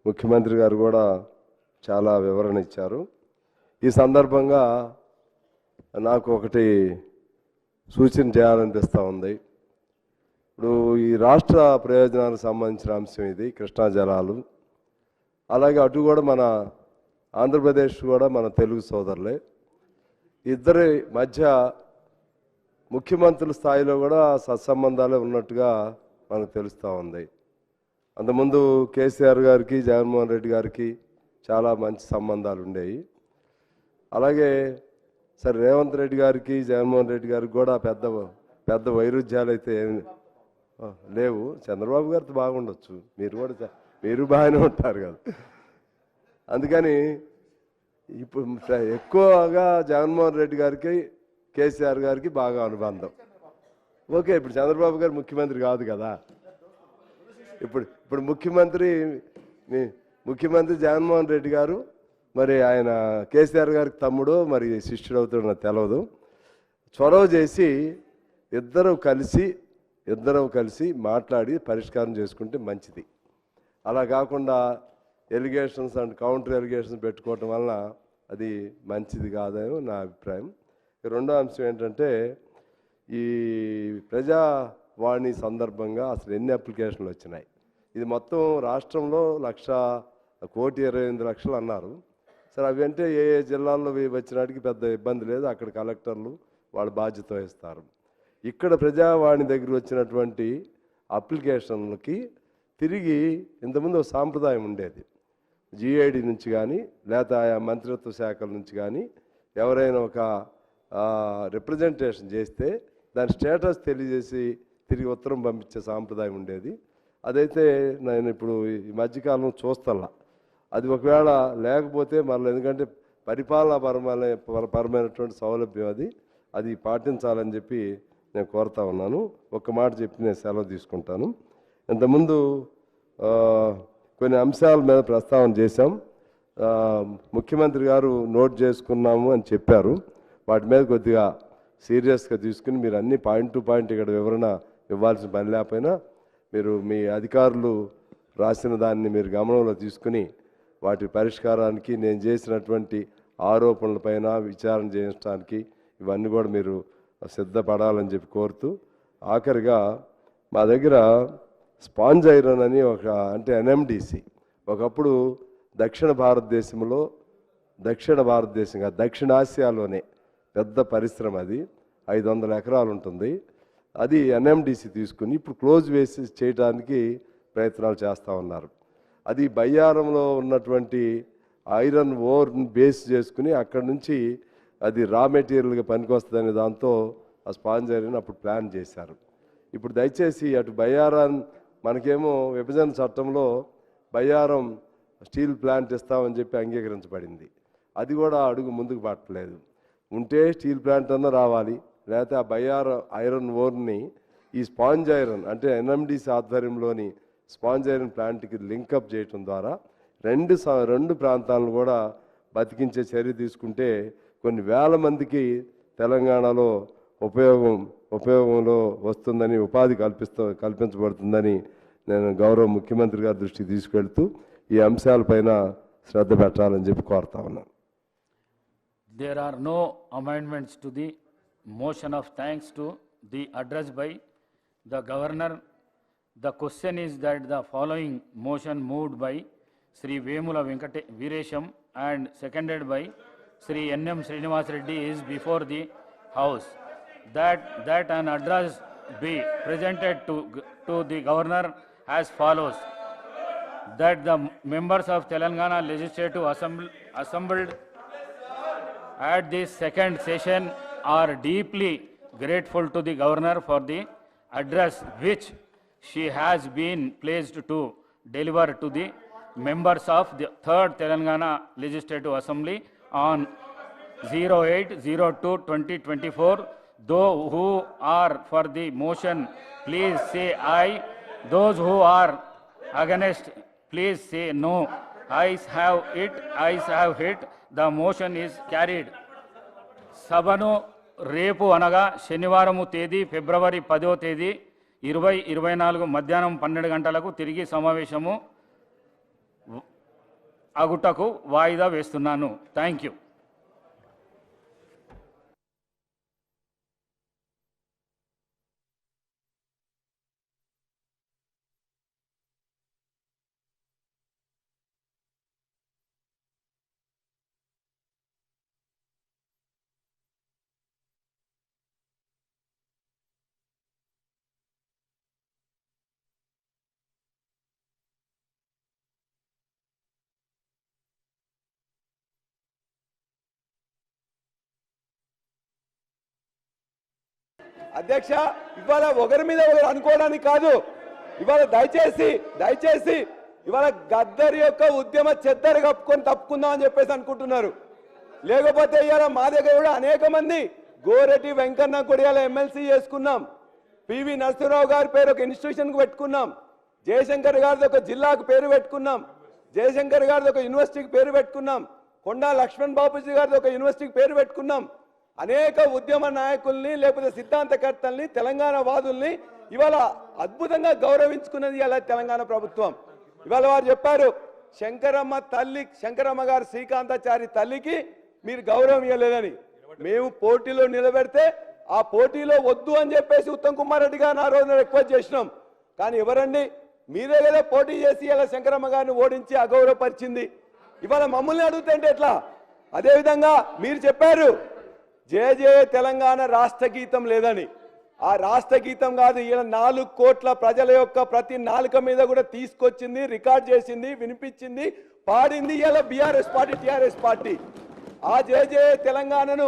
ముఖ్యమంత్రి గారు కూడా చాలా వివరణ ఇచ్చారు. ఈ సందర్భంగా నాకు ఒకటి సూచన చేయాలనిపిస్తూ ఉంది. ఇప్పుడు ఈ రాష్ట్ర ప్రయోజనాలకు సంబంధించిన అంశం ఇది, కృష్ణా జలాలు. అలాగే అటు కూడా మన ఆంధ్రప్రదేశ్ కూడా మన తెలుగు సోదరులే. ఇద్దరి మధ్య ముఖ్యమంత్రుల స్థాయిలో కూడా సత్సంబంధాలే ఉన్నట్టుగా మనకు తెలుస్తూ ఉంది. అంతకుముందు కేసీఆర్ గారికి జగన్మోహన్ రెడ్డి గారికి చాలా మంచి సంబంధాలు ఉండేవి. అలాగే సరే రేవంత్ రెడ్డి గారికి జగన్మోహన్ రెడ్డి గారికి కూడా పెద్ద పెద్ద వైరుధ్యాలు అయితే ఏమి లేవు. చంద్రబాబు గారితో బాగుండొచ్చు, మీరు బాగానే ఉంటారు కదా. అందుకని ఇప్పుడు ఎక్కువగా జగన్మోహన్ రెడ్డి గారికి కేసీఆర్ గారికి బాగా అనుబంధం. ఓకే, ఇప్పుడు చంద్రబాబు గారు ముఖ్యమంత్రి కాదు కదా. ఇప్పుడు ముఖ్యమంత్రి జగన్మోహన్ రెడ్డి గారు, మరి ఆయన కేసీఆర్ గారికి తమ్ముడు మరి శిష్యుడు అవుతాడు నాకు తెలియదు. చొరవ చేసి ఇద్దరు కలిసి మాట్లాడి పరిష్కారం చేసుకుంటే మంచిది. అలా కాకుండా ఎలిగేషన్స్ అండ్ కౌంటర్ ఎలిగేషన్స్ పెట్టుకోవటం వలన అది మంచిది కాదని నా అభిప్రాయం. రెండో అంశం ఏంటంటే, ఈ ప్రజావాణి సందర్భంగా అసలు ఎన్ని అప్లికేషన్లు వచ్చినాయి? ఇది మొత్తం రాష్ట్రంలో 1,28,00,000 అన్నారు. సరే అవి అంటే ఏ ఏ జిల్లాల్లో వచ్చినాటికి పెద్ద ఇబ్బంది లేదు, అక్కడ కలెక్టర్లు వాళ్ళ బాధ్యత వహిస్తారు. ఇక్కడ ప్రజావాణి దగ్గర వచ్చినటువంటి అప్లికేషన్లకి తిరిగి ఇంతకుముందు ఒక సాంప్రదాయం ఉండేది. జిఐడి నుంచి కానీ లేకపోతే ఆయా మంత్రిత్వ శాఖల నుంచి కానీ ఎవరైనా ఒక రిప్రజెంటేషన్ చేస్తే దాని స్టేటస్ తెలియజేసి తిరిగి ఉత్తరం పంపించే సాంప్రదాయం ఉండేది. అదైతే నేను ఇప్పుడు ఈ మధ్యకాలం చూస్తల్లా. అది ఒకవేళ లేకపోతే మళ్ళీ, ఎందుకంటే పరిపాలనాపరమైనటువంటి సౌలభ్యం అది పాటించాలని చెప్పి నేను కోరుతా ఉన్నాను. ఒక్క మాట చెప్పి నేను సెలవు తీసుకుంటాను. ఇంతకుముందు కొన్ని అంశాల మీద ప్రస్తావన చేశాం. ముఖ్యమంత్రి గారు నోట్ చేసుకున్నాము అని చెప్పారు. వాటి మీద కొద్దిగా సీరియస్గా తీసుకుని మీరు అన్ని పాయింట్ టు పాయింట్ ఇక్కడ వివరణ ఇవ్వాల్సిన పని లేకపోయినా మీరు మీ అధికారులు రాసిన దాన్ని మీరు గమనంలో తీసుకుని వాటి పరిష్కారానికి నేను చేసినటువంటి ఆరోపణలపైన విచారణ చేయించడానికి ఇవన్నీ కూడా మీరు సిద్ధపడాలని చెప్పి కోరుతూ, ఆఖరిగా మా దగ్గర స్పాంజ్ ఐరన్ అని అంటే ఎన్ఎండిసి ఒకప్పుడు దక్షిణ భారతదేశంగా దక్షిణాసియాలోనే పెద్ద పరిశ్రమ, అది 500 ఎకరాలు ఉంటుంది. అది ఎన్ఎండిసి తీసుకుని ఇప్పుడు క్లోజ్ వేసి చేయడానికి ప్రయత్నాలు చేస్తూ ఉన్నారు. అది బయ్యారంలో ఉన్నటువంటి ఐరన్ ఓర్ని బేస్ చేసుకుని అక్కడి నుంచి అది రా మెటీరియల్గా పనికొస్తుందనే దాంతో ఆ స్పాంజ్ ఐరన్ అప్పుడు ప్లాన్ చేశారు. ఇప్పుడు దయచేసి అటు బయ్యారం, మనకేమో విభజన చట్టంలో బయ్యారం స్టీల్ ప్లాంట్ ఇస్తామని చెప్పి అంగీకరించబడింది. అది కూడా అడుగు ముందుకు పట్టలేదు. ఉంటే స్టీల్ ప్లాంట్ అన్నా రావాలి, లేకపోతే ఆ బయ్యారం ఐరన్ ఓర్ని ఈ స్పాంజ్ ఐరన్ అంటే ఎన్ఎండిసి ఆధ్వర్యంలోని స్పాంజ్ ఐరన్ ప్లాంట్కి లింకప్ చేయటం ద్వారా రెండు ప్రాంతాలను కూడా బతికించే చర్య తీసుకుంటే కొన్ని వేల మందికి తెలంగాణలో ఉపయోగంలో వస్తుందని, ఉపాధి కల్పించబడుతుందని నేను గౌరవ ముఖ్యమంత్రి గారి దృష్టికి తీసుకెళ్తూ ఈ అంశాలపైన శ్రద్ధ పెట్టాలని చెప్పి కోరుతా ఉన్నాను. There are no amendments to the motion of thanks to the address by the Governor. The question is that the following motion moved by Sri Vemula Veeresham and seconded by Sri N.M. Srinivas Reddy is before the House. That an address be presented to the Governor as follows. That the members of Telangana Legislative assembled at this second session are deeply grateful to the Governor for the address which she has been pleased to deliver to the members of the 3rd Telangana Legislative Assembly on 08/02/2024. Those who are for the motion, please say aye. Those who are against, please say no. Ayes have it. The motion is carried. సభను రేపు అనగా శనివారము తేదీ ఫిబ్రవరి 10వ తేదీ 2024 మధ్యాహ్నం 12 గంటలకు తిరిగి సమావేశము అగుటకు వాయిదా వేస్తున్నాను. Thank you. అధ్యక్ష, ఇవాళ ఒకరి మీద ఒకరు అనుకోవడానికి కాదు. ఇవాళ దయచేసి ఇవాళ గద్దర్ యొక్క ఉద్యమ చెద్దరు కప్పుకొని తప్పుకుందాం అని చెప్పేసి అనుకుంటున్నారు. లేకపోతే ఇవాళ మా దగ్గర కూడా అనేక మంది గోరెడ్డి వెంకన్న కొడియాల ఎమ్మెల్సీ చేసుకున్నాం. పివి నరసింహరావు గారి పేరు ఒక ఇన్స్టిట్యూషన్కి పెట్టుకున్నాం. జయశంకర్ గారిది ఒక జిల్లాకు పేరు పెట్టుకున్నాం. జయశంకర్ గారిది ఒక యూనివర్సిటీకి పేరు పెట్టుకున్నాం. కొండా లక్ష్మణ్ బాపూజీ గారిది ఒక యూనివర్సిటీకి పేరు పెట్టుకున్నాం. అనేక ఉద్యమ నాయకుల్ని లేకపోతే సిద్ధాంతకర్తల్ని తెలంగాణ వాదుల్ని ఇవాళ అద్భుతంగా గౌరవించుకున్నది ఇలా తెలంగాణ ప్రభుత్వం. ఇవాళ వారు చెప్పారు, శంకరమ్మ గారు శ్రీకాంతాచారి తల్లికి మీరు గౌరవం ఇవ్వలేదని. మేము పోటీలో నిలబెడితే ఆ పోటీలో వద్దు అని చెప్పేసి ఉత్తమ్ కుమార్ రెడ్డి గారిని ఆ రోజున రిక్వెస్ట్ చేసినాం. కానీ ఎవరండి, మీరే కదా పోటీ చేసి ఇలా శంకరమ్మ గారిని ఓడించి అగౌరవపరిచింది. ఇవాళ మమ్మల్ని అడుగుతుంటే ఎట్లా? అదేవిధంగా మీరు చెప్పారు జయ జయ తెలంగాణ రాష్ట్ర గీతం లేదని. ఆ రాష్ట్ర గీతం కాదు, ఇలా 4 కోట్ల ప్రజల యొక్క ప్రతి నాలుక మీద కూడా తీసుకొచ్చింది, రికార్డ్ చేసింది, వినిపించింది, పాడింది ఇలా బీఆర్ఎస్ పార్టీ, టీఆర్ఎస్ పార్టీ. ఆ జయ జయ తెలంగాణను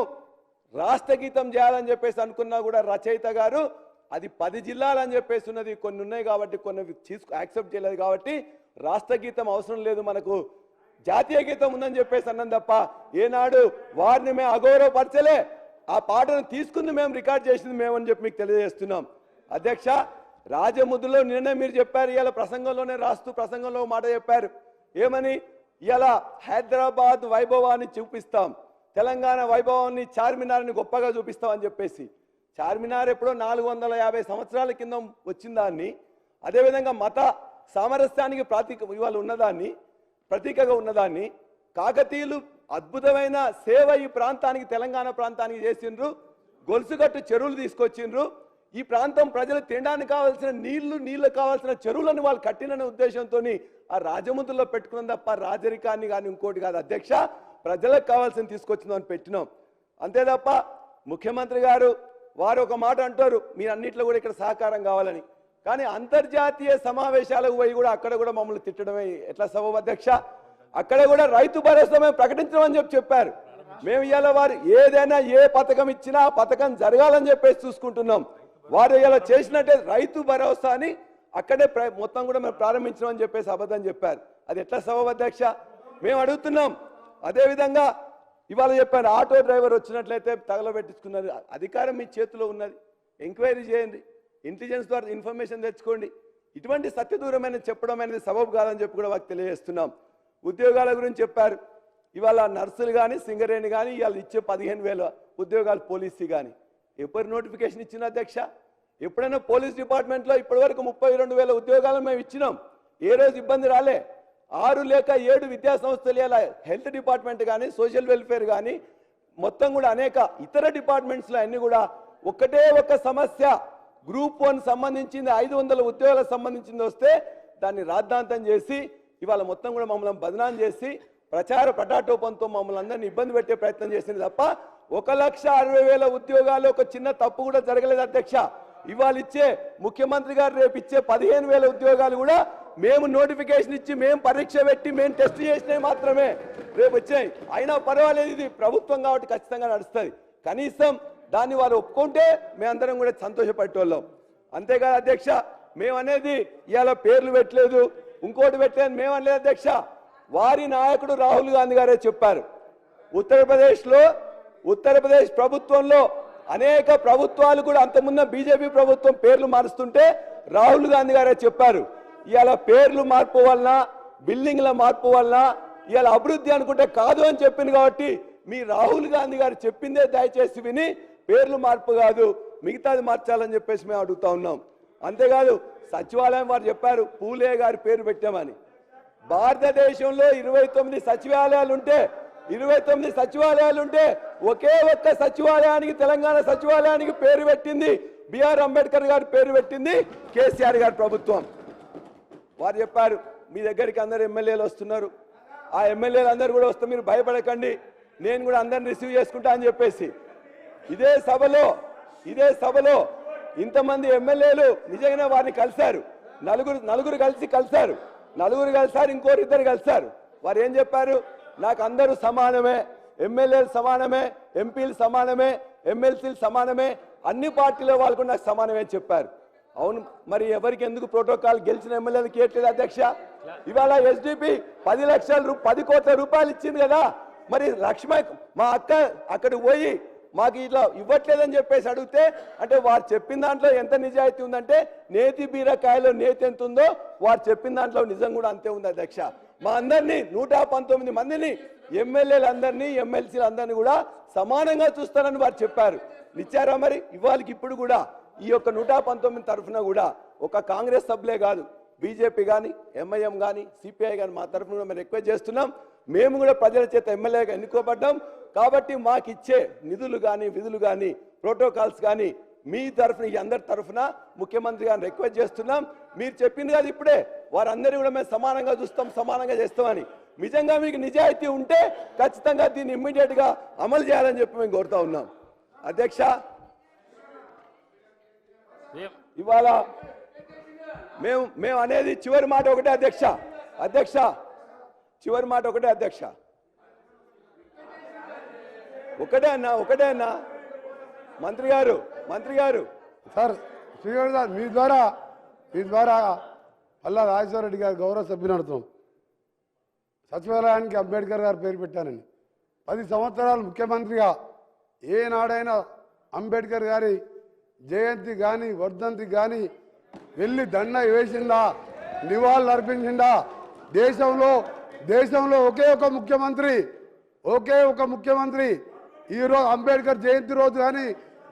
రాష్ట్ర గీతం చేయాలని చెప్పేసి అనుకున్నా కూడా రచయిత గారు అది 10 జిల్లాలని చెప్పేసి ఉన్నది, కొన్ని ఉన్నాయి కాబట్టి కొన్ని యాక్సెప్ట్ చేయలేదు కాబట్టి రాష్ట్ర గీతం అవసరం లేదు, మనకు జాతీయ గీతం ఉందని చెప్పేసి అన్నాం తప్ప ఏనాడు వారిని మేము అగౌరవపరచలే. ఆ పాటను తీసుకుంది మేము, రికార్డ్ చేసింది మేము అని చెప్పి మీకు తెలియజేస్తున్నాం. అధ్యక్ష, రాజముద్రలో నిన్నే మీరు చెప్పారు, ఇవాళ ప్రసంగంలోనే రాస్తూ ప్రసంగంలో మాట చెప్పారు. ఏమని? ఇవాళ హైదరాబాద్ వైభవాన్ని చూపిస్తాం, తెలంగాణ వైభవాన్ని, చార్మినార్ని గొప్పగా చూపిస్తాం అని చెప్పేసి. చార్మినార్ ఎప్పుడో 450 సంవత్సరాల కింద వచ్చిన దాన్ని, అదేవిధంగా మత సామరస్యానికి ఇవాళ ఉన్నదాన్ని, ప్రతీకగా ఉన్నదాన్ని, కాకతీయులు అద్భుతమైన సేవ ఈ ప్రాంతానికి, తెలంగాణ ప్రాంతానికి చేసిండ్రు. గొలుసుగట్టు చెరువులు తీసుకొచ్చిండ్రు. ఈ ప్రాంతం ప్రజలు తినడానికి కావాల్సిన నీళ్లు కావాల్సిన చెరువులను వాళ్ళు కట్టిననే ఉద్దేశంతో ఆ రాజముద్రలో పెట్టుకున్నాం తప్ప రాజరికాన్ని కానీ ఇంకోటి కాదు. అధ్యక్ష, ప్రజలకు కావాల్సిన తీసుకొచ్చిందని పెట్టినాం అంతే తప్ప. ముఖ్యమంత్రి గారు వారు ఒక మాట అంటారు, మీరు అన్నింటిలో కూడా ఇక్కడ సహకారం కావాలని. కానీ అంతర్జాతీయ సమావేశాలకు పోయి కూడా అక్కడ కూడా మమ్మల్ని తిట్టడమే ఎట్లా సబబు అధ్యక్ష? అక్కడ కూడా రైతు భరోసా మేము ప్రకటించమని చెప్పారు. మేము ఇవాళ వారు ఏదైనా ఏ పథకం ఇచ్చినా ఆ పథకం జరగాలని చెప్పేసి చూసుకుంటున్నాం. వారు ఇలా చేసినట్టే రైతు భరోసాని అక్కడే మొత్తం కూడా మేము ప్రారంభించమని చెప్పేసి అబద్ధం చెప్పారు. అది ఎట్లా సబబు అధ్యక్ష? మేము అడుగుతున్నాం. అదేవిధంగా ఇవాళ చెప్పారు, ఆటో డ్రైవర్ వచ్చినట్లయితే తగలబెట్టించుకున్నారు. అధికారం మీ చేతిలో ఉన్నది, ఎంక్వైరీ చేయండి, ఇంటెలిజెన్స్ ద్వారా ఇన్ఫర్మేషన్ తెచ్చుకోండి. ఇటువంటి సత్యదూరమైన చెప్పడం అనేది సబబు కాదని చెప్పి కూడా మాకు తెలియజేస్తున్నాం. ఉద్యోగాల గురించి చెప్పారు. ఇవాళ నర్సులు కానీ, సింగరేణి కానీ ఇవాళ ఇచ్చే 15,000 ఉద్యోగాలు, పోలీసు కానీ ఎప్పుడు నోటిఫికేషన్ ఇచ్చిన అధ్యక్ష? ఎప్పుడైనా పోలీస్ డిపార్ట్మెంట్లో ఇప్పటివరకు 32,000 ఉద్యోగాలు మేము ఇచ్చినాం. ఏ రోజు ఇబ్బంది రాలే. 6 లేక 7 విద్యా సంస్థలు ఇలా హెల్త్ డిపార్ట్మెంట్ కానీ, సోషల్ వెల్ఫేర్ కానీ, మొత్తం కూడా అనేక ఇతర డిపార్ట్మెంట్స్లో అన్ని కూడా ఒకటే ఒక సమస్య, గ్రూప్ 1 సంబంధించింది 500 ఉద్యోగాలకు సంబంధించింది వస్తే దాన్ని రాద్ధాంతం చేసి ఇవాళ మొత్తం కూడా మమ్మల్ని బదనాం చేసి ప్రచార పటాటోపంతో మమ్మల్ని అందరినీ ఇబ్బంది పెట్టే ప్రయత్నం చేసింది తప్ప 1,60,000 ఉద్యోగాలు ఒక చిన్న తప్పు కూడా జరగలేదు అధ్యక్ష. ఇవాళ ఇచ్చే ముఖ్యమంత్రి గారు రేపు ఇచ్చే 15,000 ఉద్యోగాలు కూడా మేము నోటిఫికేషన్ ఇచ్చి, మేము పరీక్ష పెట్టి, మేము టెస్ట్ చేసినవి మాత్రమే రేపు వచ్చాయి. అయినా పర్వాలేదు, ఇది ప్రభుత్వం కాబట్టి ఖచ్చితంగా నడుస్తుంది. కనీసం దాన్ని వారు ఒప్పుకుంటే మేమందరం కూడా సంతోషపడేటోళ్ళం. అంతేకాదు అధ్యక్ష, మేము అనేది ఇవాళ పేర్లు పెట్టలేదు, ఇంకోటి పెట్టలేదు మేము అనలేదు అధ్యక్ష. వారి నాయకుడు రాహుల్ గాంధీ గారే చెప్పారు, ఉత్తరప్రదేశ్ ప్రభుత్వంలో అనేక ప్రభుత్వాలు కూడా అంతకుముందు బీజేపీ ప్రభుత్వం పేర్లు మారుస్తుంటే రాహుల్ గాంధీ గారే చెప్పారు, ఇవాళ పేర్లు మార్పు వలన, బిల్డింగ్ల మార్పు వలన ఇవాళ అభివృద్ధి అనుకుంటే కాదు అని చెప్పింది. కాబట్టి మీ రాహుల్ గాంధీ గారు చెప్పిందే దయచేసి విని పేర్లు మార్పు కాదు మిగతాది మార్చాలని చెప్పేసి మేము అడుగుతా ఉన్నాం. అంతేకాదు సచివాలయం వారు చెప్పారు పూలే గారి పేరు పెట్టామని. భారతదేశంలో 29 సచివాలయాలు ఉంటే 29 సచివాలయాలు ఉంటే ఒకే ఒక్క సచివాలయానికి తెలంగాణ సచివాలయానికి పేరు పెట్టింది బిఆర్ అంబేద్కర్ గారి పేరు పెట్టింది కేసీఆర్ గారి ప్రభుత్వం. వారు చెప్పారు మీ దగ్గరికి అందరు ఎమ్మెల్యేలు వస్తున్నారు, ఆ ఎమ్మెల్యేలు అందరూ కూడా వస్తే మీరు భయపడకండి, నేను కూడా అందరిని రిసీవ్ చేసుకుంటా అని చెప్పేసి ఇదే సభలో ఇంతమంది ఎమ్మెల్యేలు నిజంగానే వారిని కలిశారు. నలుగురు కలిశారు, ఇంకోరు ఇద్దరు కలిశారు. వారు ఏం చెప్పారు? నాకు అందరూ సమానమే, ఎమ్మెల్యేలు సమానమే, ఎంపీలు సమానమే, ఎమ్మెల్సీలు సమానమే, అన్ని పార్టీల వాళ్ళు కూడా నాకు సమానమే అని చెప్పారు. అవును, మరి ఎవరికి ఎందుకు ప్రోటోకాల్ గెలిచిన ఎమ్మెల్యేలకు ఇవ్వట్లేదు అధ్యక్ష? ఇవాళ ఎస్డిపి 10 కోట్ల రూపాయలు ఇచ్చింది కదా, మరి లక్ష్మ మా అక్క అక్కడికి పోయి మాకు ఇట్లా ఇవ్వట్లేదని చెప్పేసి అడిగితే అంటే వారు చెప్పిన దాంట్లో ఎంత నిజాయితీ ఉందంటే నేతి బీరకాయలో నేతి ఎంత ఉందో వారు చెప్పిన దాంట్లో నిజం కూడా అంతే ఉంది అధ్యక్ష. మా అందరినీ 119 మందిని ఎమ్మెల్యేలందరినీ ఎమ్మెల్సీలందరినీ కూడా సమానంగా చూస్తారని వారు చెప్పారు. ఇచ్చారా? మరి ఇవాళకి ఇప్పుడు కూడా ఈ యొక్క 119 తరఫున కూడా ఒక కాంగ్రెస్ సభ్యులే కాదు, బీజేపీ కానీ ఎంఐఎం కానీ సిపిఐ కానీ మా తరఫున కూడా మేము రిక్వెస్ట్ చేస్తున్నాం. మేము కూడా ప్రజల చేత ఎమ్మెల్యేగా ఎన్నుకోబడ్డాం కాబట్టి మాకు ఇచ్చే నిధులు కానీ విధులు కానీ ప్రోటోకాల్స్ కానీ మీ తరఫున ఈ అందరి తరఫున ముఖ్యమంత్రి గారిని రిక్వెస్ట్ చేస్తున్నాం. మీరు చెప్పింది కాదు ఇప్పుడే, వారందరినీ కూడా మేము సమానంగా చూస్తాం, సమానంగా చేస్తామని. నిజంగా మీకు నిజాయితీ ఉంటే ఖచ్చితంగా దీన్ని ఇమ్మీడియట్ గా అమలు చేయాలని చెప్పి మేము కోరుతా ఉన్నాం. అధ్యక్ష, ఇవాళ మేము అనేది చివరి మాట ఒకటే అధ్యక్ష, చివరి మాట ఒకటే అధ్యక్ష, ఒకటే అన్నా మంత్రి గారు సార్ శ్రీగారు సార్ మీ ద్వారా పల్లా రాజేశ్వర రెడ్డి గారు గౌరవ సభ్యులు అడుగుతున్నాం. సచివాలయానికి అంబేద్కర్ గారు పేరు పెట్టానని 10 సంవత్సరాలు ముఖ్యమంత్రిగా ఏనాడైనా అంబేద్కర్ గారి జయంతి కానీ వర్ధంతి కానీ వెళ్ళి దండ వేసిందా, నివాళులు అర్పించిందా? దేశంలో ఒకే ఒక ముఖ్యమంత్రి ఈరోజు అంబేద్కర్ జయంతి రోజు కానీ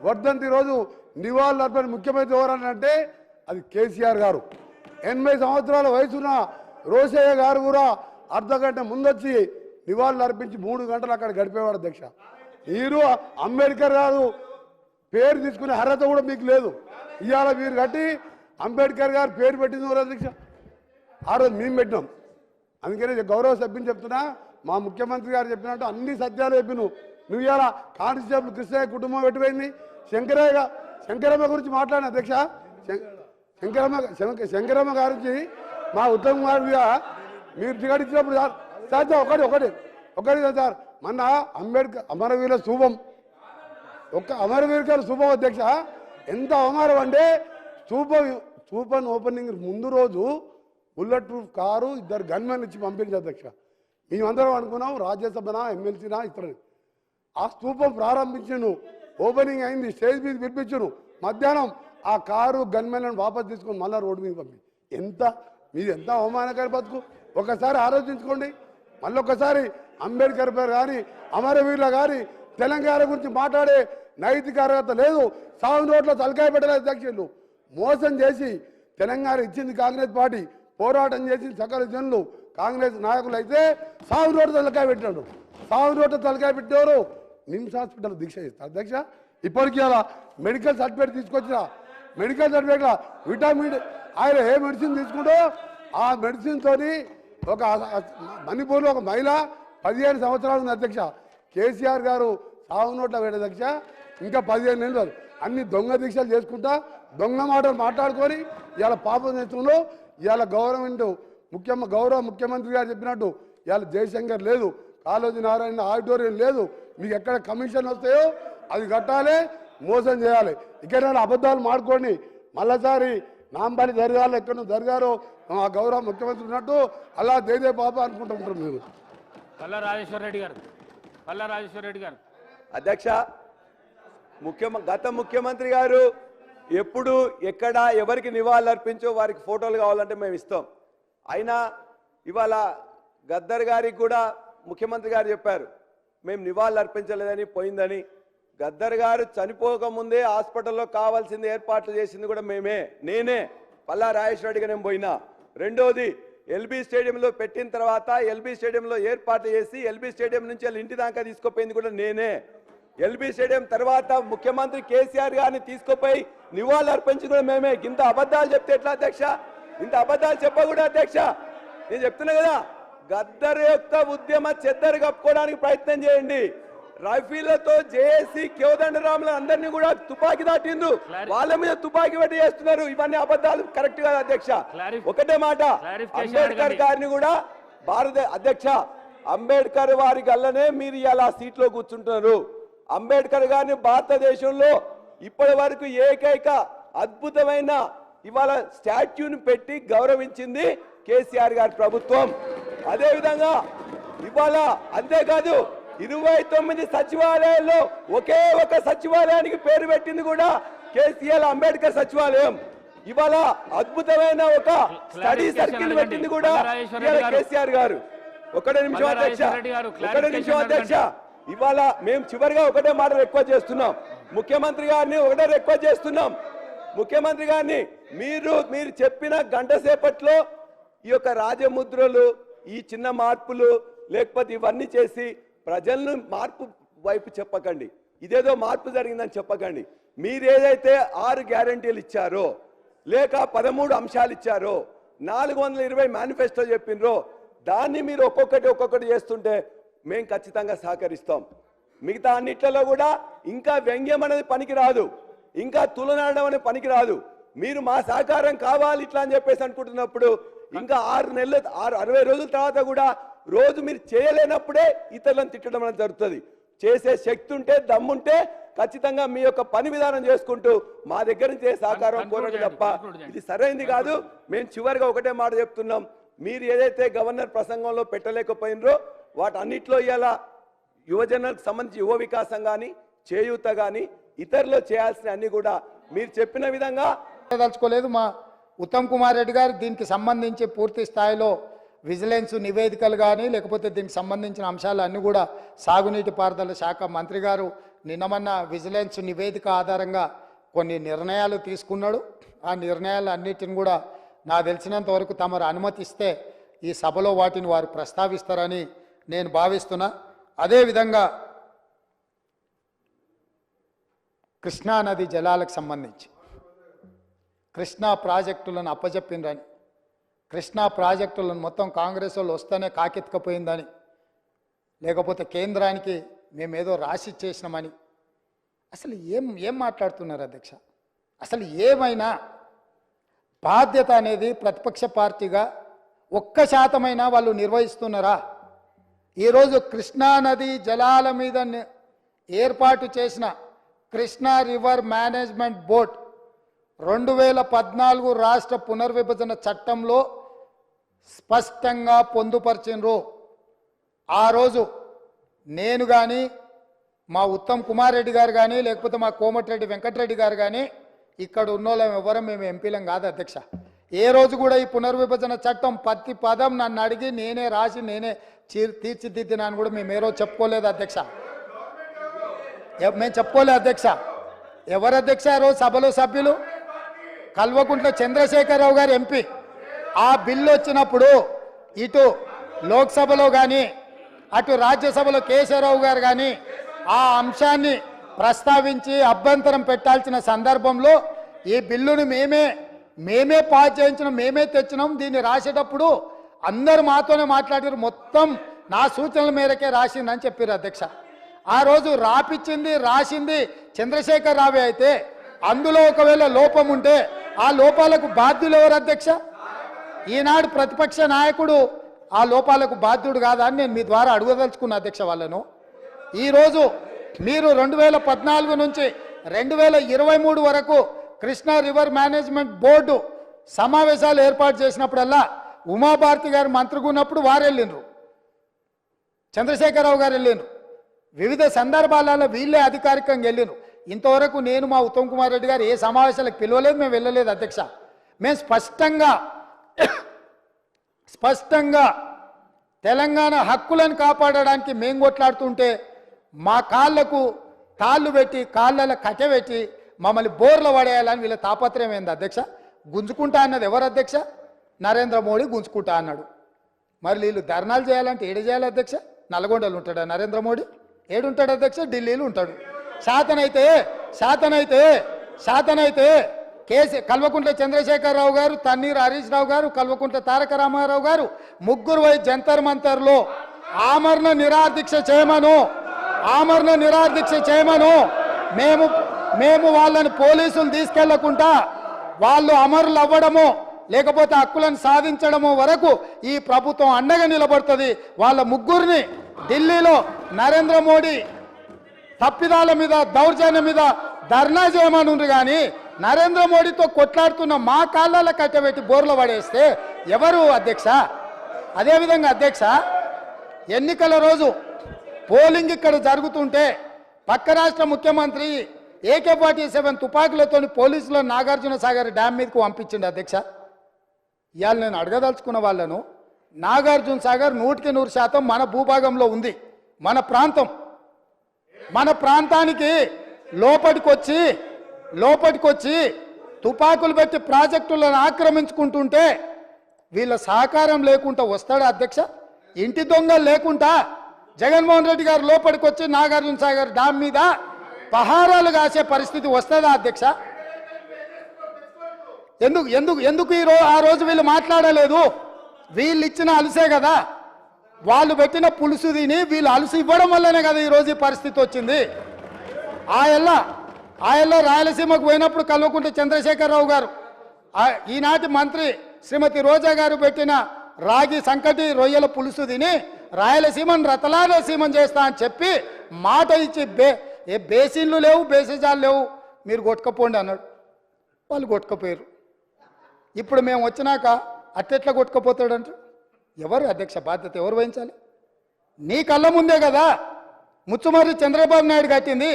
వర్ధంతి రోజు నివాళులు అర్పణ ముఖ్యమంత్రి ఎవరనంటే అది కేసీఆర్ గారు. 80 సంవత్సరాల వయసున్న రోషయ్య గారు కూడా అర్ధగంట ముందొచ్చి నివాళులు అర్పించి 3 గంటలు అక్కడ గడిపేవాడు అధ్యక్ష. మీరు అంబేద్కర్ గారు పేరు తీసుకునే అర్హత కూడా మీకు లేదు. ఇవాళ మీరు కట్టి అంబేద్కర్ గారు పేరు పెట్టింది ఎవరు అధ్యక్ష? ఆ రోజు మేము పెట్టినాం. అందుకని గౌరవ సభ్యుని చెప్తున్నా, మా ముఖ్యమంత్రి గారు చెప్పినట్టు అన్ని సత్యాలు చెప్పిను. నువ్వు ఇవాళ కానిస్టేబుల్ కృష్ణయ్య కుటుంబం ఎటుపోయింది, శంకరమ్మ గురించి మాట్లాడిన అధ్యక్ష. శంకరమ్మ గారించి మా ఉత్తమ్ కుమార్ మీరు టికెట్ ఇచ్చినప్పుడు సార్ ఒకటి సార్ మన అంబేద్కర్ అమరవీరుల శుభం అమరవీరుల శుభం అధ్యక్ష. ఎంత అవమానం అంటే స్థూపం ఓపెనింగ్ ముందు రోజు బుల్లెట్ ప్రూఫ్ కారు 2 గన్మెన్ ఇచ్చి పంపించారు అధ్యక్ష. మేమందరం అనుకున్నాం రాజ్యసభనా ఎమ్మెల్సీనా ఇతరుని. ఆ స్థూపం ప్రారంభించను, ఓపెనింగ్ అయింది, స్టేజ్ మీద పిలిపించను, మధ్యాహ్నం ఆ కారు గన్మెన్లను వాపస్ తీసుకొని మళ్ళీ రోడ్డు మీద పంపి మీది ఎంత అవమానకర బతుకు ఒకసారి ఆలోచించుకోండి. మళ్ళీ ఒకసారి అంబేద్కర్ పేరు కానీ అమరవీరుల కానీ తెలంగాణ గురించి మాట్లాడే నైతిక అర్హత లేదు. సాగు రోడ్లో తలకాయ పెట్టలేదు అధ్యక్షులు. మోసం చేసి తెలంగాణ ఇచ్చింది కాంగ్రెస్ పార్టీ, పోరాటం చేసింది సకల జనులు కాంగ్రెస్ నాయకులు. అయితే సాగు రోడ్డు తలకాయ పెట్టినాడు. సాగు రోడ్డు తలకాయ పెట్టేవారు నిమ్స్ హాస్పిటల్ దీక్ష చేస్తారు అధ్యక్ష. ఇప్పటికీ అలా మెడికల్ సర్టిఫికేట్ తీసుకొచ్చిన మెడికల్ సర్టిఫికేట్ విటమిన్ ఆయన ఏ మెడిసిన్ తీసుకుంటో ఆ మెడిసిన్ తోని ఒక మణిపూర్లో ఒక మహిళ 15 సంవత్సరాలు ఉంది అధ్యక్ష. కేసీఆర్ గారు సాగు నోట్ల వేడ అధ్యక్ష ఇంకా 15 ఏళ్ళు అన్ని దొంగ దీక్షలు చేసుకుంటా దొంగ మాటలు మాట్లాడుకొని ఇవాళ పాపం చేస్తుందో ఇవాళ గౌరవ ముఖ్యమంత్రి గారు చెప్పినట్టు ఇవాళ జయశంకర్ లేదు, కాళోజీ నారాయణ ఆడిటోరియం లేదు. మీకు ఎక్కడ కమిషన్ వస్తాయో అది కట్టాలి, మోసం చేయాలి. ఇక్కడ అబద్ధాలు మాడుకోండి మళ్ళీసారి నాంపల్లి జరగాలి ఎక్కడ జరగారో ఆ గౌరవ ముఖ్యమంత్రి ఉన్నట్టు అలా దేదే పాప అనుకుంటుంటారు మీరు. పల్లా రాజేశ్వర రెడ్డి గారు అధ్యక్ష, గత ముఖ్యమంత్రి గారు ఎప్పుడు ఎక్కడ ఎవరికి నివాళులు అర్పించో వారికి ఫోటోలు కావాలంటే మేము ఇస్తాం. అయినా ఇవాళ గద్దర్ గారికి కూడా ముఖ్యమంత్రి గారు చెప్పారు మేము నివాళులు అర్పించలేదని పోయిందని. గద్దర్ గారు చనిపోకముందే హాస్పిటల్లో కావాల్సింది ఏర్పాట్లు చేసింది కూడా నేనే పల్లా రాజేశ్వర రెడ్డిగా నేను పోయినా. రెండోది ఎల్బీ స్టేడియంలో పెట్టిన తర్వాత ఎల్బీ స్టేడియంలో ఏర్పాటు చేసి ఎల్బీ స్టేడియం నుంచి వాళ్ళ ఇంటి దాకా తీసుకుపోయింది కూడా నేనే. ఎల్బీ స్టేడియం తర్వాత ముఖ్యమంత్రి కేసీఆర్ గారిని తీసుకుపోయి నివాళులు అర్పించి కూడా మేమే. ఇంత అబద్ధాలు చెప్తే ఎట్లా అధ్యక్ష? ఇంత అబద్ధాలు చెప్పకూడదు అధ్యక్ష. నేను చెప్తున్నా కదా, గద్దర్ యొక్క ఉద్యమ చెద్దరు కప్పుకోవడానికి ప్రయత్నం చేయండి. రఫీలతో జేఏసీ కోదండరాములు అందరినీ కూడా తుపాకీ దాటిండ్రు, వాళ్ళ మీద తుపాకీ పెట్టి చేస్తున్నారు. ఇవన్నీ అబద్ధాలు కరెక్ట్ కాదు అధ్యక్ష. ఒకటే మాట, అంబేద్కర్ గారిని కూడా అధ్యక్ష అంబేద్కర్ వారి గల్లనే మీరు ఇలా సీట్లో కూర్చుంటున్నారు. అంబేద్కర్ గారిని భారతదేశంలో ఇప్పటి వరకు ఏకైక అద్భుతమైన ఇవాళ స్టాట్యూని పెట్టి గౌరవించింది కేసీఆర్ గారి ప్రభుత్వం. అదేవిధంగా ఇవాళ అంతేకాదు 29 సచివాలయాల్లో ఒకే ఒక సచివాలయానికి పేరు పెట్టింది కూడా కేసీఆర్ అంబేద్కర్ సచివాలయం. ఇవాళ అద్భుతమైన ఒక స్టడీ సర్కిల్ పెట్టింది కూడా కేసీఆర్ గారు. ఒకటే నిమిషం అధ్యక్ష, ఇవాళ మేము చివరిగా ఒకటే మాట రిక్వెస్ట్ చేస్తున్నాం, ముఖ్యమంత్రి గారిని ఒకటే రిక్వెస్ట్ చేస్తున్నాం. ముఖ్యమంత్రి గారిని మీరు చెప్పిన గంట సేపట్లో ఈ యొక్క రాజముద్రలు, ఈ చిన్న మార్పులు లేకపోతే ఇవన్నీ చేసి ప్రజలను మార్పు వైపు చెప్పకండి. ఇదేదో మార్పు జరిగిందని చెప్పకండి. మీరు ఏదైతే 6 గ్యారంటీలు ఇచ్చారో లేక 13 అంశాలు ఇచ్చారో 420 మేనిఫెస్టో చెప్పినరో దాన్ని మీరు ఒక్కొక్కటి చేస్తుంటే మేము ఖచ్చితంగా సహకరిస్తాం. మిగతా అన్నిట్లలో కూడా ఇంకా వ్యంగ్యం అనేది పనికి రాదు, ఇంకా తులనాడడం అనేది పనికి రాదు. మీరు మా సహకారం కావాలి ఇట్లా అని చెప్పేసి అనుకుంటున్నప్పుడు ఇంకా 60 రోజుల తర్వాత కూడా రోజు మీరు చేయలేనప్పుడే ఇతరులను తిట్టడం అనేది జరుగుతుంది. చేసే శక్తి ఉంటే దమ్ముంటే ఖచ్చితంగా మీ యొక్క పని విధానం చేసుకుంటూ మా దగ్గర నుంచి సహకారం కోరడం తప్ప ఇది సరైనది కాదు. మేము చివరిగా ఒకటే మాట చెప్తున్నాం, మీరు ఏదైతే గవర్నర్ ప్రసంగంలో పెట్టలేకపోయినరో వాటన్నిటిలో ఇలా యువజనులకు సంబంధించి యువ వికాసం కానీ చేయూత కానీ ఇతరులు చేయాల్సిన అన్ని కూడా మీరు చెప్పిన విధంగా దలుచుకోలేదు. మా ఉత్తమ్ కుమార్ రెడ్డి గారు దీనికి సంబంధించి పూర్తి స్థాయిలో విజిలెన్స్ నివేదికలు కానీ లేకపోతే దీనికి సంబంధించిన అంశాలు అన్నీ కూడా సాగునీటి పారుదల శాఖ మంత్రి గారు నిన్నమన్న విజిలెన్స్ నివేదిక ఆధారంగా కొన్ని నిర్ణయాలు తీసుకున్నాడు. ఆ నిర్ణయాలు అన్నిటిని కూడా నాకు తెలిసినంత వరకు తమరు అనుమతిస్తే ఈ సభలో వాటిని వారు ప్రస్తావిస్తారని నేను భావిస్తున్నా. అదేవిధంగా కృష్ణానది జలాలకు సంబంధించి కృష్ణా ప్రాజెక్టులను అప్పజెప్పిండ్రని, కృష్ణా ప్రాజెక్టులను మొత్తం కాంగ్రెస్ వాళ్ళు వస్తేనే కాకెత్తుకపోయిందని, లేకపోతే కేంద్రానికి మేమేదో రాసి చేసినామని అసలు ఏం మాట్లాడుతున్నారు అధ్యక్ష? అసలు ఏమైనా బాధ్యత అనేది ప్రతిపక్ష పార్టీగా 1% వాళ్ళు నిర్వహిస్తున్నారా? ఈరోజు కృష్ణానది జలాల మీద ఏర్పాటు చేసిన కృష్ణా రివర్ మేనేజ్మెంట్ బోర్డ్ 2014 రాష్ట్ర పునర్విభజన చట్టంలో స్పష్టంగా పొందుపరిచినరు. ఆ రోజు నేను కానీ మా ఉత్తమ్ కుమార్ రెడ్డి గారు కానీ లేకపోతే మా కోమటిరెడ్డి వెంకటరెడ్డి గారు కానీ ఇక్కడ ఉన్నోళ్ళం ఎవరం మేము ఎంపీలం కాదు అధ్యక్ష. ఏ రోజు కూడా ఈ పునర్విభజన చట్టం ప్రతి పదం నన్ను అడిగి నేనే రాసి నేనే తీర్చిదిద్దినాను కూడా మేము ఏ రోజు చెప్పుకోలేదు అధ్యక్ష. మేము చెప్పుకోలేదు అధ్యక్ష. ఎవరు అధ్యక్ష ఆ రోజు సభలో సభ్యులు? కల్వకుంట్ల చంద్రశేఖరరావు గారు ఎంపీ. ఆ బిల్లు వచ్చినప్పుడు ఇటు లోక్సభలో కానీ అటు రాజ్యసభలో కేశవరావు గారు కానీ ఆ అంశాన్ని ప్రస్తావించి అభ్యంతరం పెట్టాల్సిన సందర్భంలో ఈ బిల్లును మేమే పాస్ చేయించినాం, మేమే తెచ్చినాం. దీన్ని రాసేటప్పుడు అందరు మాతోనే మాట్లాడారు, మొత్తం నా సూచనల మేరకే రాసిందని చెప్పారు అధ్యక్ష. ఆ రోజు రాసింది చంద్రశేఖర్ రావే అయితే అందులో ఒకవేళ లోపం ఉంటే ఆ లోపాలకు బాధ్యులు ఎవరు అధ్యక్ష? ఈనాడు ప్రతిపక్ష నాయకుడు ఆ లోపాలకు బాధ్యుడు కాదా అని నేను మీ ద్వారా అడగదలుచుకున్న అధ్యక్ష వాళ్ళను. ఈరోజు మీరు 2014 నుంచి 2023 వరకు కృష్ణా రివర్ మేనేజ్మెంట్ బోర్డు సమావేశాలు ఏర్పాటు చేసినప్పుడల్లా ఉమాభారతి గారు మంత్రిగా ఉన్నప్పుడు వారు వెళ్ళిండ్రు, చంద్రశేఖరరావు గారు వెళ్ళిండ్రు, వివిధ సందర్భాలలో వీళ్ళే అధికారికంగా వెళ్ళిండ్రు. ఇంతవరకు నేను మా ఉత్తమ్ కుమార్ రెడ్డి గారు ఏ సమావేశాలకు పిలవలేదు, మేము వెళ్ళలేదు అధ్యక్ష. మేము స్పష్టంగా తెలంగాణ హక్కులను కాపాడడానికి మేము కొట్లాడుతుంటే మా కాళ్ళకు తాళ్ళు పెట్టి కాళ్ళలో కట్టెబెట్టి మమ్మల్ని బోర్లు పడేయాలని వీళ్ళ తాపత్రయం ఏంది అధ్యక్ష? గుంజుకుంటా అన్నది ఎవరు అధ్యక్ష? నరేంద్ర మోడీ గుంజుకుంటా అన్నాడు. మరి వీళ్ళు ధర్నాలు చేయాలంటే ఏడు చేయాలి అధ్యక్ష? నల్గొండలో ఉంటాడా నరేంద్ర మోడీ? ఏడుంటాడు అధ్యక్ష? ఢిల్లీలో ఉంటాడు. శాతనైతే కల్వకుంట్ల చంద్రశేఖరరావు గారు, తన్నీరు హరీష్ రావు గారు, కల్వకుంట్ల తారక రామారావు గారు ముగ్గురు పోయి జంతర్ మంతర్లో ఆమరణ నిరాదీక్ష చేయమను. మేము వాళ్ళని పోలీసులు తీసుకెళ్లకుండా వాళ్ళు అమరులు అవ్వడము లేకపోతే హక్కులను సాధించడము వరకు ఈ ప్రభుత్వం అండగా నిలబడుతుంది. వాళ్ళ ముగ్గురిని ఢిల్లీలో నరేంద్ర మోడీ తప్పిదాల మీద దౌర్జన్యం మీద ధర్నా చేయమనుండ్రు. కానీ నరేంద్ర మోడీతో కొట్లాడుతున్న మా కాళ్ళలో కట్టబెట్టి బోర్లు పడేస్తే ఎవరు అధ్యక్ష? అదేవిధంగా అధ్యక్ష, ఎన్నికల రోజు పోలింగ్ ఇక్కడ జరుగుతుంటే పక్క రాష్ట్ర ముఖ్యమంత్రి AK-47 తుపాకులతో పోలీసులను నాగార్జున సాగర్ డ్యామ్ మీదకు పంపించిండు అధ్యక్ష. ఇవాళ నేను అడగదలుచుకున్న వాళ్ళను, నాగార్జున సాగర్ 100% మన భూభాగంలో ఉంది. మన ప్రాంతానికి లోపటికొచ్చి తుపాకులు పెట్టి ప్రాజెక్టులను ఆక్రమించుకుంటుంటే వీళ్ళ సహకారం లేకుండా వస్తాడా అధ్యక్ష? ఇంటి దొంగలు లేకుండా జగన్మోహన్ రెడ్డి గారు లోపలికి వచ్చి నాగార్జున సాగర్ డ్యామ్ మీద పహారాలు కాసే పరిస్థితి వస్తుందా అధ్యక్ష? ఎందుకు ఆ రోజు వీళ్ళు మాట్లాడలేదు? వీళ్ళు ఇచ్చిన అలుసే కదా, వాళ్ళు పెట్టిన పులుసు తిని వీళ్ళు అలుసు ఇవ్వడం వల్లనే కదా ఈరోజు ఈ పరిస్థితి వచ్చింది. ఆయల్లో రాయలసీమకు పోయినప్పుడు కల్వకుంట్ల చంద్రశేఖరరావు గారు, ఈనాటి మంత్రి శ్రీమతి రోజా గారు పెట్టిన రాగి సంకటి రొయ్యల పులుసు తిని రాయలసీమను రతలాలసీమం చేస్తా అని చెప్పి మాట ఇచ్చి బేసిన్లు లేవు, బేసిజాలు లేవు, మీరు కొట్టుకపోండి అన్నాడు. వాళ్ళు కొట్టుకపోయారు. ఇప్పుడు మేము వచ్చినాక అట్టెట్లా కొట్టుకపోతాడంట? ఎవరు అధ్యక్ష బాధ్యత ఎవరు వహించాలి? నీ కళ్ళ ముందే కదా ముచ్చుమర్రి చంద్రబాబు నాయుడు కట్టింది.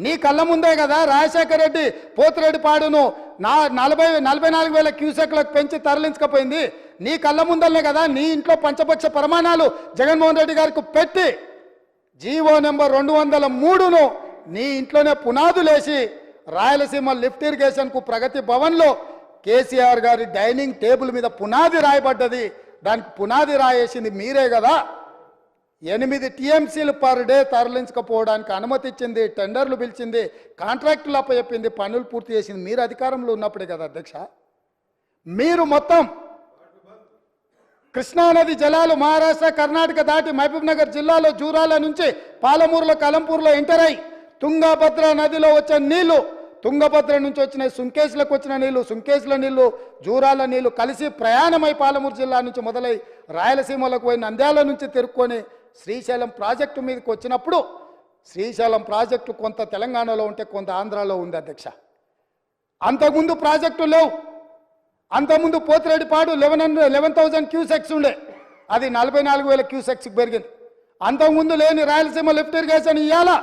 నీ కళ్ళ ముందే కదా రాజశేఖర రెడ్డి పోతిరెడ్డి పాడును 44,000 క్యూసెక్లకు పెంచి తరలించకపోయింది. నీ కళ్ళ ముందలనే కదా నీ ఇంట్లో పంచపక్ష ప్రమాణాలు జగన్మోహన్ రెడ్డి గారికి పెట్టి జీవో నెంబర్ 203ను నీ ఇంట్లోనే పునాదులేసి రాయలసీమ లిఫ్ట్ ఇరిగేషన్కు ప్రగతి భవన్లో కేసీఆర్ గారి డైనింగ్ టేబుల్ మీద పునాది రాయబడ్డది. దానికి పునాది రాయేసింది మీరే కదా. 8 TMCలు పర్ డే తరలించకపోవడానికి అనుమతి ఇచ్చింది, టెండర్లు పిలిచింది, కాంట్రాక్టులు అప్పచెప్పింది, పనులు పూర్తి చేసింది మీరు అధికారంలో ఉన్నప్పుడే కదా అధ్యక్ష. మీరు మొత్తం కృష్ణానది జలాలు మహారాష్ట్ర కర్ణాటక దాటి మహబూబ్ నగర్ జిల్లాలో జూరాల నుంచి పాలమూరులో కలంపూర్లో ఎంటర్ అయి తుంగభద్ర నదిలో వచ్చే నీళ్లు, తుంగభద్ర నుంచి వచ్చిన సుంకేశ్లకు వచ్చిన నీళ్లు, సుంకేశ్ల నీళ్లు జూరాల నీళ్లు కలిసి ప్రయాణమై పాలమూరు జిల్లా నుంచి మొదలై రాయలసీమలకు పోయి నంద్యాల నుంచి తిరుక్కొని శ్రీశైలం ప్రాజెక్టు మీదకి వచ్చినప్పుడు శ్రీశైలం ప్రాజెక్టు కొంత తెలంగాణలో ఉంటే కొంత ఆంధ్రాలో ఉంది అధ్యక్ష. అంతకుముందు ప్రాజెక్టు లేవు. అంతకుముందు పోతిరెడ్డిపాడు 11,000 క్యూసెక్స్ ఉండే, అది 44,000 క్యూసెక్స్కి పెరిగింది. అంతకుముందు లేని రాయలసీమ లిఫ్ట్ ఇరిగేషన్ ఇవ్వాలా